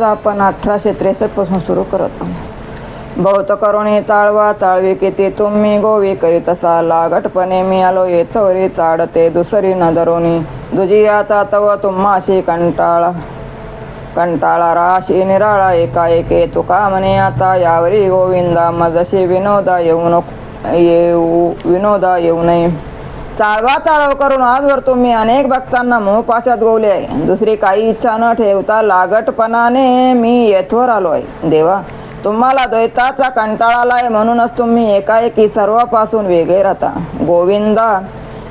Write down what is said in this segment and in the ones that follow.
आपण 1863 पासून सुरू करत आहोत. बहुत करुणी चाळवा चाळवी किती तुम्ही गोवी करीत असा लागटपणे मी आलो येथवरी चाडते दुसरी न धरुणी दुजियाचा तव तुम्हाशी कंटाळा राशी निराळा एकाएके तुका म्हणे आता यावरी गोविंदा मजशी विनोदा येऊ नये. चाळवा चाळव करून आजवर तुम्ही अनेक भक्तांना मोहपाशात गोवले आहे. दुसरी काही इच्छा न ठेवता लागटपणाने मी येथवर आलो आहे. देवा, तुम्हाला द्वैताचा कंटाळा आलाय म्हणूनच तुम्ही एकाएकी सर्वापासून वेगळे राहता. गोविंदा,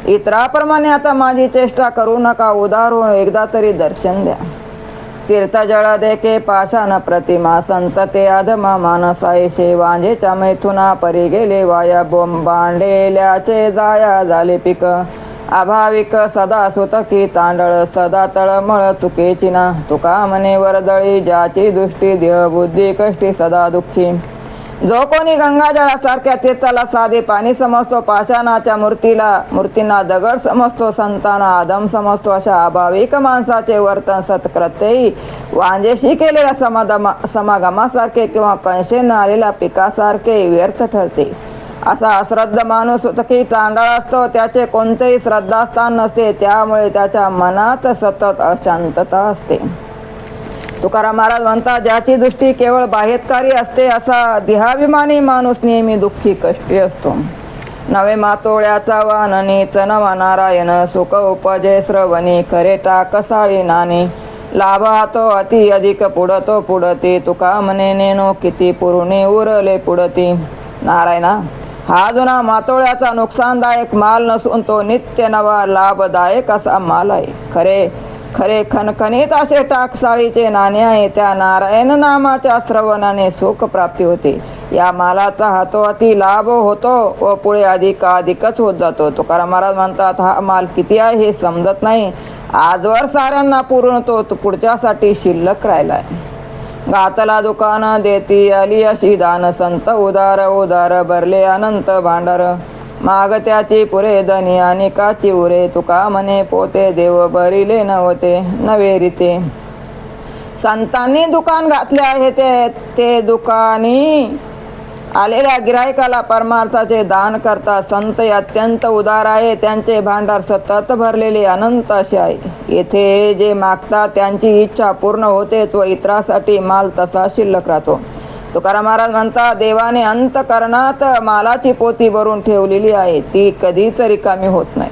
इतराप्रमाणे आता माझी चेष्टा करू नका. उदार हो, एकदा तरी दर्शन द्या. तीर्थजळ देखे पाषाण प्रतिमा संत ते अधमा मानसायशे वांजेच्या मैथुना परी गेले वाया बांडेल्याचे जाया झाले पिक अभाविक सदा सुतकी तांडळ सदा तळमळ चुकेची ना तुका म्हणे वरदळी ज्याची दृष्टी देह बुद्धी कष्टी सदा दुःखी. जो कोणी गंगाजळासारख्या तीर्थाला साधे पाणी समजतो, पाषाणाच्या मूर्तींना दगड समजतो, संतांना आदम समजतो, अशा अभाविक माणसाचे वर्तन सत्कृत्यही वांजेशी केलेल्या समागमासारखे किंवा कंशेनं आलेल्या पिकासारखे व्यर्थ ठरते. असा अश्रद्ध माणूस की तांडळ असतो, त्याचे कोणतेही श्रद्धास्थान नसते, त्यामुळे त्याच्या मनात सतत अशांतता असते. तुकाराम महाराज म्हणतात, ज्याची दृष्टी केवळ बाह्यकारी असते असा देहाभिमानी माणूस नेहमी दुःखी कष्टी असतो. नवे मातोळ्याचा वान नीच नवा नारायण सुख उपजे श्रवणी खरे टाकसाळी नानी लाभा तो अति अधिक पुढतो पुढती तुका म्हणे नेनो किती पुरुणी उरले पुढती. नारायणा, हा जुना मातोळ्याचा नुकसानदायक माल नसून तो नित्य नवा लाभदायक असा माल आहे. खरे खणखणीत असे टाकसाळीचे नाणे आहे. त्या नारायण नामाच्या श्रवणाने सुख प्राप्ती होते. या मालाचा हातोहाती लाभ होतो व पुढे अधिकच होत जातो. तुकाराम महाराज म्हणतात, हा माल किती आहे हे समजत नाही. आजवर साऱ्यांना पुरून तो पुढच्यासाठी शिल्लक राहिलाय. घातला दुकान देती आली अशी दान संत उदार उदार भरले अनंत भांडार माग त्याची पुरे धनी आणि काची उरे तुका म्हणे पोते देव भरिले नव्हते नवे रीते. संतांनी दुकान घातले आहे ते दुकानी आलेल्या गिरायकाला परमार्थाचे दान करता. संत अत्यंत उदार आहे, त्यांचे भांडार सतत भरलेले अनंत असे आहे. येथे जे मागतात त्यांची इच्छा पूर्ण होतेच व इतरासाठी माल तसा शिल्लक राहतो. तुकाराम महाराज म्हणतात, देवाने अंतकरणात मालाची पोती भरून ठेवलेली आहे, ती कधीच रिकामी होत नाही.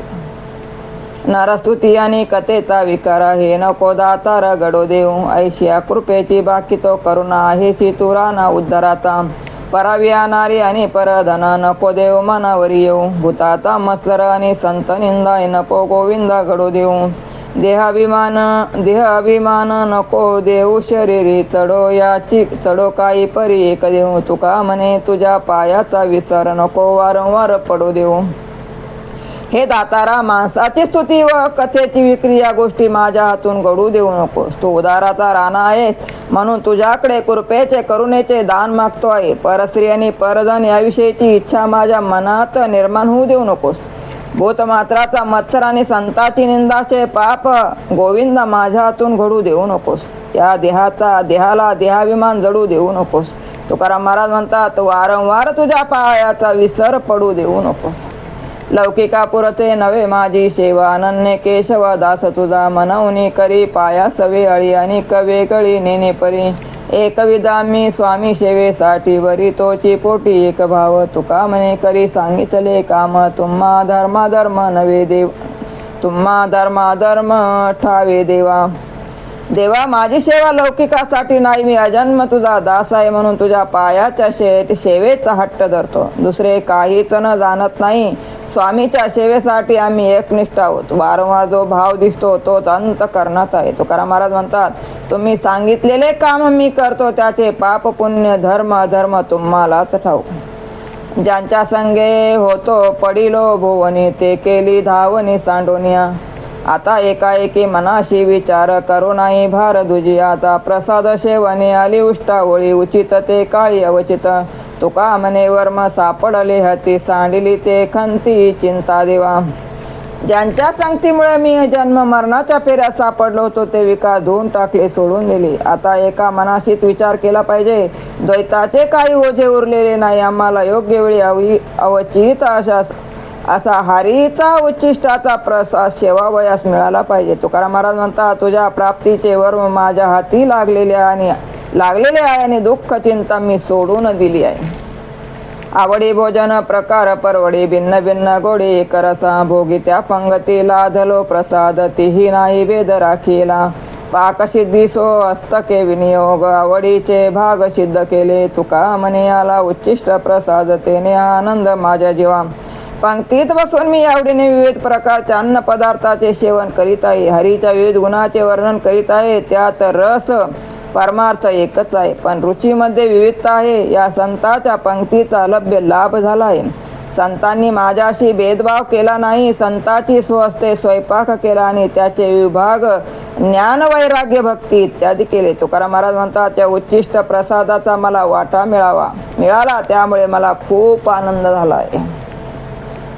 नरस्तुती आणि कथेचा विकार आहे नको दातार घडो देऊ ऐशिया कृपेची बाकी तो करुणा आहे तुराना उद्धाराचा पराव्या नारी आणि परधन नको देव मनावरी येऊ भूताचा मत्सर आणि संत निंदा नको गोविंदा घडो देऊ देह अभिमान नको देऊ शरीरी चढो काही परी एक देऊ तुका म्हणे तुझ्या पायाचा विसर नको वारंवार पडू देऊ. हे दातारा, माणसाची स्तुती व कथेची विक्री या गोष्टी माझ्या हातून घडू देऊ नकोस. तू उदाराचा राणा आहेस म्हणून तुझ्याकडे कृपेचे करुणेचे दान मागतो आहे. परस्त्री आणि परधन याविषयीची इच्छा माझ्या मनात निर्माण होऊ देऊ नकोस. भूतमात्राचा मत्सर आणि संताची निंदाचे पाप गोविंदा माझ्या हातून घडू देऊ नकोस. या देहाला देहाभिमान जडू देऊ नकोस. तुकाराम महाराज म्हणतात, वारंवार तुझ्या पायाचा विसर पडू देऊ नकोस. लौकिका पुरते नवे माझी सेवा अनन्य केशव दास तुझा मनवनी करी पाया सवे अळी आणि कवे गळी नेने परी एक विदा मी स्वामी सेवेसाठी वरी तोची पोटी एक भाव तुका म्हणे करी सांगितले काम तुम्हा धर्म नवे देव तुम्हा धर्म ठावे देवा. देवा, माझी सेवा लौकिकासाठी नाही, मी अजन्म तुझा दास आहे म्हणून तुझ्या पायाच्या सेवेचा हट्ट धरतो. दुसरे काहीच न जाणत नाही. स्वामीच्या सेवेसाठी आम्ही एकनिष्ठ आहोत. वारंवार जो भाव दिसतो तोच अंतकरणात आहे. तुकाराम महाराज म्हणतात, तुम्ही सांगितलेले काम मी करतो, त्याचे पाप पुण्य धर्म अधर्म तुम्हालाच ठाऊक. ज्यांच्या संगे होतो पडिलो भुवनी ते केली धावनी सांडोनिया आता एकाएकी मनाशी विचार करू नाही भार दुजी आता प्रसाद सेवनी आली उष्टावळी उचित ते काळी अवचित तुका म्हणे वर्म सापडले हती सांडिली ते खंती चिंता देवा. ज्यांच्या संगतीमुळे मी जन्म मरणाच्या फेऱ्यात सापडलो होतो ते विकार धुवून टाकले, सोडून दिले. आता एका मनाशीच विचार केला पाहिजे. द्वैताचे काही ओझे उरलेले नाही. आम्हाला योग्य वेळी अवचित असा हरीचा उच्चिष्टाचा प्रसाद सेवावयास मिळाला पाहिजे. तुकाराम महाराज म्हणतात, तुझ्या प्राप्तीचे वर्म माझ्या हाती लागलेले आहे आणि दुःख चिंता मी सोडून दिली आहे. आवडी भोजन प्रकार परवडी भिन्न भिन्न गोडी एक रसा भोगी त्या पंगती लाधलो प्रसाद तीही नाही भेद राखीला. पाकसिद्धी सो हस्तके विनियोग आवडीचे भाग सिद्ध केले. तुका म्हणे आला उच्चिष्ट प्रसाद तेने आनंद माझ्या जीवा. पंक्तीत बसून मी आवडीने विविध प्रकारच्या अन्न पदार्थाचे सेवन करीत आहे. हरीच्या विविध गुणाचे वर्णन करीत आहे. त्यात रस परमार्थ एकच आहे, पण रुचीमध्ये विविधता आहे. या संताच्या पंक्तीचा लभ्य लाभ झाला आहे. संतांनी माझ्याशी भेदभाव केला नाही. संताची स्वहस्ते स्वयंपाक केला आणि त्याचे विभाग ज्ञान वैराग्य भक्ती इत्यादी केले. तुकाराम महाराज म्हणतात, त्या उच्चिष्ट प्रसादाचा मला वाटा मिळाला, त्यामुळे मला खूप आनंद झाला आहे.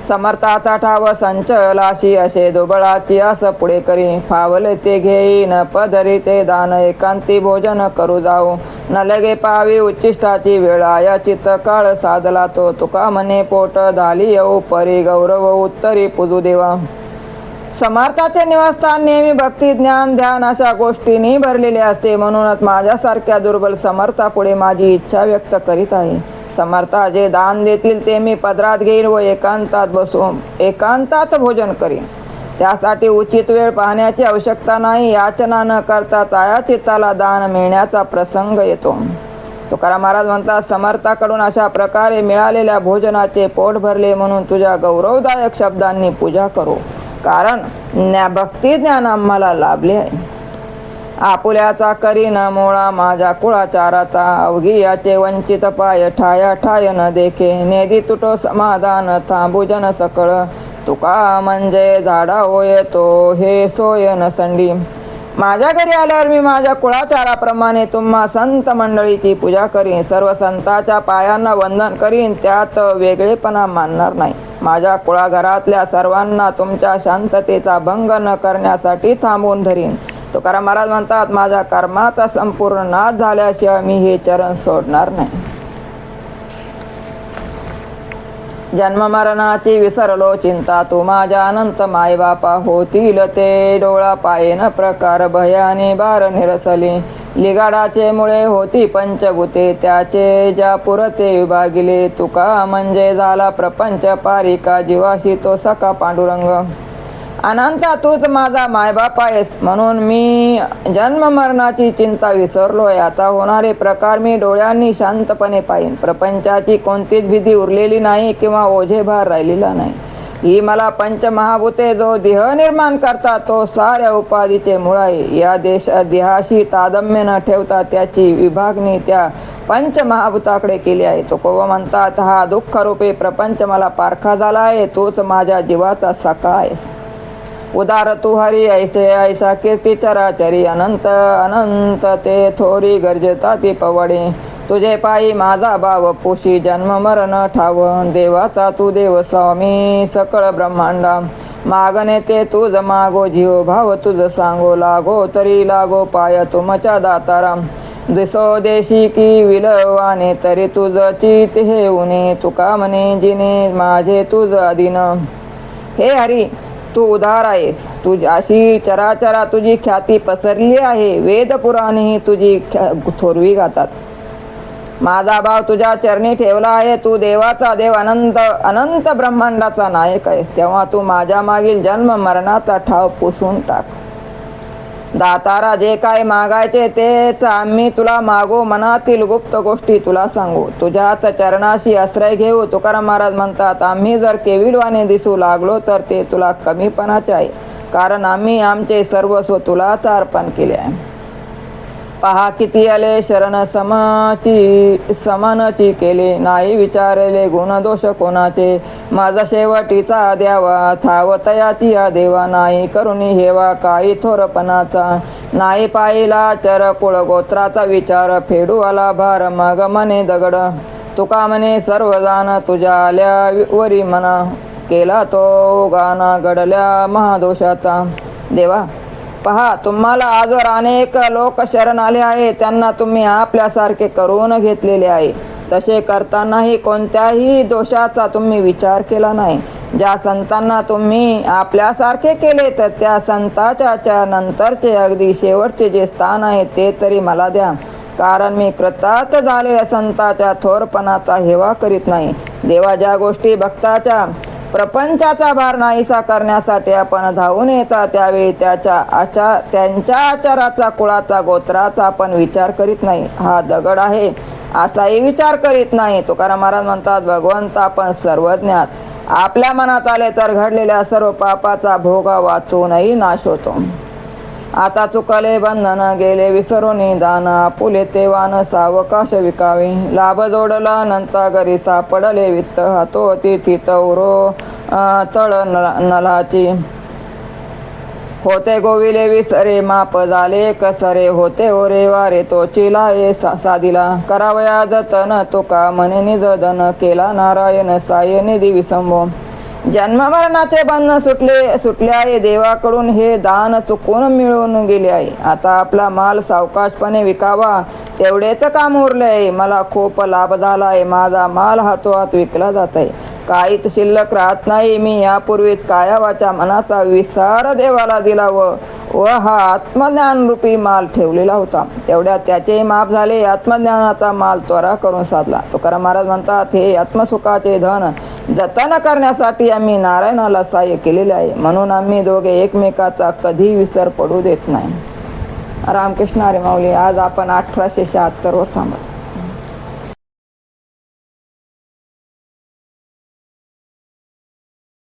समर्थाचा ठाव संचलाशी असे दुबळाची आस पुढे करी. फावले ते घेईन पदरी ते दान एकांती भोजन करू जाऊ. न लगे पावी उच्चिष्टाची वेळा या चित्त काळ साधला तो. तुका म्हणे पोट झाली येऊ परी गौरव उत्तरी पुजू देवा. समर्थाचे निवासस्थान नेहमी भक्ती ज्ञान ध्यान अशा गोष्टींनी भरलेले असते. म्हणूनच माझ्यासारख्या दुर्बल समर्थापुढे माझी इच्छा व्यक्त करीत आहे. समर्था जे दान देतील ते मी पदरात घेईल व एकांतात भोजन करीन. त्यासाठी उचित वेळ पाहण्याची आवश्यकता नाही. याचना न करता ताया चित्ताला दान मिळण्याचा प्रसंग येतो. तुकाराम महाराज म्हणतात, समर्थाकडून अशा प्रकारे मिळालेल्या भोजनाचे पोट भरले म्हणून तुझ्या गौरवदायक शब्दांनी पूजा करू, कारण भक्ती ज्ञान आम्हाला लाभले आहे. आपुल्याचा करीन मोळा माझ्या कुळाचाराचा अवघी याचे वंचित पाय ठाया ठाय न देखे. नेदी तुटो समाधान थांबू जन सकळ. तुका म्हणजे झाडा होय तो हे सोय नसंडी. माझ्या घरी आल्यावर मी माझ्या कुळाचाराप्रमाणे तुम्हा संत मंडळीची पूजा करीन. सर्व संतांच्या पायांना वंदन करीन, त्यात वेगळेपणा मानणार नाही. माझ्या कुळाघरातल्या सर्वांना तुमच्या शांततेचा भंग न करण्यासाठी थांबवून धरीन. तुकाराम महाराज म्हणतात, माझ्या कर्माचा संपूर्ण नाश झाल्याशिवाय मी हे चरण सोडणार नाही. जन्म मरणाची विसरलो चिंता तू माझ्या अनंत मायबापा. होतील ते डोळा पायेन प्रकार भयाने बार निरसली. लिगाडाचे मुळे होती पंचभूते त्याचे ज्या पुरते विभागिले. तुका म्हणजे झाला प्रपंच पारिका जीवाशी तो सखा पांडुरंग. अनंता तूच माझा मायबाप आहेस, म्हणून मी जन्म मरणाची चिंता विसरलोय. आता होणारे प्रकार मी डोळ्यांनी शांतपणे पाहीन. प्रपंचाची कोणतीच भीती उरलेली नाही किंवा ओझेभार राहिलेला नाही. ही मला पंचमहाभूते जो देह निर्माण करतात तो साऱ्या उपाधीचे मूळ आहे. या देहाशी तादम्य न ठेवता त्याची विभागणी त्या पंचमहाभूताकडे केली आहे. तुकोबा म्हणतात, हा दुःखरूपी प्रपंच मला पारखा झाला आहे. तूच माझ्या जीवाचा सखा आहेस. उदार तू हरी ऐसे ऐसा कीर्ती चराचरी. अनंत अनंत ते थोरी गरजता ती पवडे. तुझे पायी माझा भाव पोशी जन्म मरण ठाव. देवाचा तू देव स्वामी सकळ ब्रह्मांडा. मागणे ते तुझ मागो जीव भाव तुझ सांगो. लागो तरी लागो पाय तुमच्या दातारा. दिसो देशी की विलवाने तरी तुझ चित हे उणे. तुका म्हणे जिने माझे तुझ अधीन. हे हरी, तू उदार आहेस. अशी चराचरा तुझी ख्याती पसरली आहे. वेद पुराणेही तुझी थोरवी गातात. माझा भाव तुझ्या चरणी ठेवला आहे. तू देवाचा देव अनंत अनंत ब्रह्मांडाचा नायक आहेस. तेव्हा तू माझ्या मागील जन्म मरणाचा ठाव पुसून टाक. दातारा, जे काय मागायचे तेच आम्ही तुला मागू. मनातील गुप्त गोष्टी तुला सांगू. तुझ्याच चरणाशी आश्रय घेऊ. तुकाराम महाराज म्हणतात, आम्ही जर केविलवाने दिसू लागलो तर ते तुला कमीपणाचे आहे, कारण आम्ही आमचे सर्वस्व तुलाच अर्पण केले आहे. पहा किती आले शरण समनची केले. नाही विचारले गुण दोष कोणाचे. माझा शेवटीचा द्यावा थाव तयाची या देवा. नाही करुणी हेवा काही थोरपणाचा. नाही पाहिला चर कुळ गोत्राचा विचार. फेडू आला भार मग मने दगड. तुका म्हणे सर्वजण तुझ्या आल्या वरी म्हणा. केला तो गाना घडल्या महादोषाचा. देवा पहा, तुम्हाला आजवर अनेक लोक शरण आले आहे, त्यांना तुम्ही आपल्यासारखे करून घेतलेले आहे. तसे करतानाही कोणत्याही दोषाचा तुम्ही विचार केला नाही. ज्या संतांना तुम्ही आपल्यासारखे केले, तर त्या संताच्या नंतरचे अगदी शेवटचे जे स्थान आहे ते तरी मला द्या, कारण मी कृतार्थ झालेल्या संताच्या थोरपणाचा हेवा करीत नाही. देवा, ज्या गोष्टी भक्ताच्या प्रपंचाचा भार नाहीसा करण्यासाठी आपण धावून येता, त्यावेळी त्यांच्या आचाराचा, कुळाचा, गोत्राचा आपण विचार करीत नाही. हा दगड आहे असाही विचार करीत नाही. तुकाराम महाराज म्हणतात, भगवंत आपण सर्वज्ञात. आपल्या मनात आले तर घडलेल्या सर्व पापाचा भोग वाचूनही नाश होतो. आता चुकले बंधन गेले विसरून दान, आपुले तेवान सावकाश विकावे. लाभ जोडला नंतर घरी सापडले वित्त, हातोती तिथ उरो तळ नलाची. होते गोविले विसरे माप झाले कसरे, होते ओरे वारे तोची लाये साधिला. करावया जतन तुका म्हणे निधन, केला नारायण साय निधी विसंभो. जन्म मरणाचे बंधन सुटले आहे. देवाकडून हे दान चुकून मिळून गेले आहे. आता आपला माल सावकाशपणे विकावा, तेवढेच काम उरले आहे. मला खूप लाभ झाला आहे. माझा माल हातोहात विकला जात आहे, काहीच शिल्लक राहत नाही. मी यापूर्वीच काया वाचा मनाचा विसार देवाला दिला व हा आत्मज्ञान रूपी माल ठेवलेला होता. तेवढ्यात त्याचेही माफ झाले. आत्मज्ञानाचा माल त्वरा करून साधला. तुकाराम महाराज म्हणतात, हे आत्मसुखाचे धन जतन करण्यासाठी आम्ही नारायणाला सहाय्य केलेले आहे, म्हणून आम्ही दोघे एकमेकाचा कधी विसर पडू देत नाही. रामकृष्ण हरी माऊली. आज आपण 1876 वर थांबतो.